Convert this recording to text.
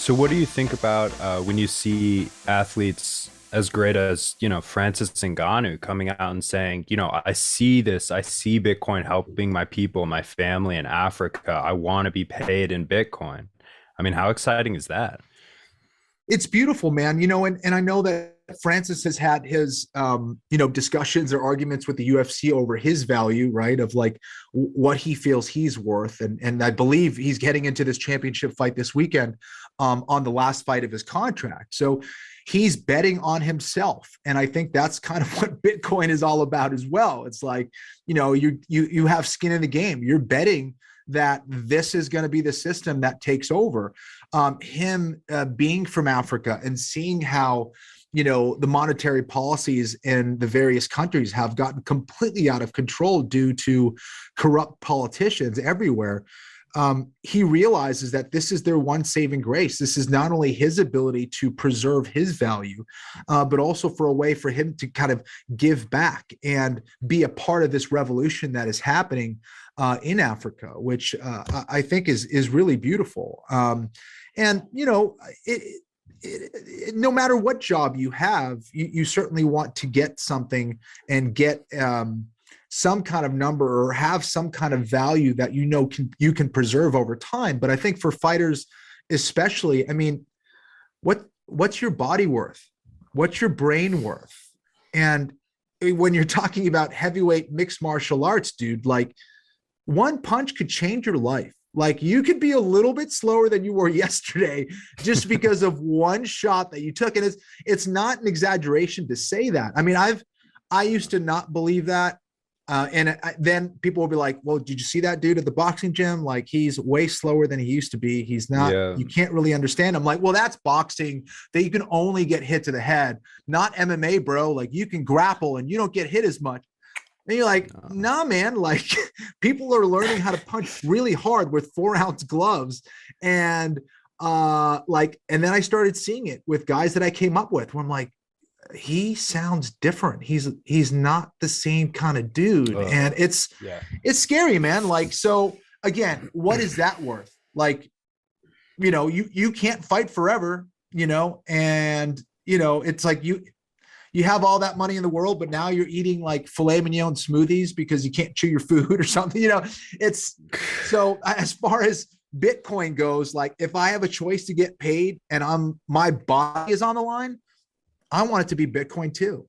So what do you think about when you see athletes as great as, Francis Ngannou coming out and saying, I see this, I see Bitcoin helping my people, my family in Africa. I want to be paid in Bitcoin. I mean, how exciting is that? It's beautiful, man. And I know that Francis has had his discussions or arguments with the UFC over his value, right? Of like what he feels he's worth. And I believe he's getting into this championship fight this weekend on the last fight of his contract. So he's betting on himself. And I think that's kind of what Bitcoin is all about as well. It's like, you have skin in the game. You're betting that this is going to be the system that takes over. Him being from Africa and seeing how the monetary policies in the various countries have gotten completely out of control due to corrupt politicians everywhere. He realizes that this is their one saving grace. This is not only his ability to preserve his value, but also for a way for him to kind of give back and be a part of this revolution that is happening in Africa, which I think is really beautiful. And no matter what job you have, you certainly want to get something and get some kind of number or have some kind of value that you can preserve over time. But I think for fighters, especially, I mean, what's your body worth? What's your brain worth? And when you're talking about heavyweight mixed martial arts, dude, like one punch could change your life. Like you could be a little bit slower than you were yesterday just because of one shot that you took. And it's not an exaggeration to say that. I mean, I used to not believe that. Then people will be like, well, did you see that dude at the boxing gym? Like he's way slower than he used to be. He's not, Yeah. you can't really understand. I'm like, well, that's boxing that you can only get hit to the head, not MMA, bro. Like you can grapple and you don't get hit as much. And you're like, nah, man, like people are learning how to punch really hard with 4-ounce gloves. And and then I started seeing it with guys that I came up with where I'm like, he sounds different. He's not the same kind of dude. And it's scary, man. Like, so again, what is that worth? Like, you can't fight forever, and it's like you have all that money in the world, but now you're eating like filet mignon smoothies because you can't chew your food or something. It's so as far as Bitcoin goes, like if I have a choice to get paid and my body is on the line, I want it to be Bitcoin too.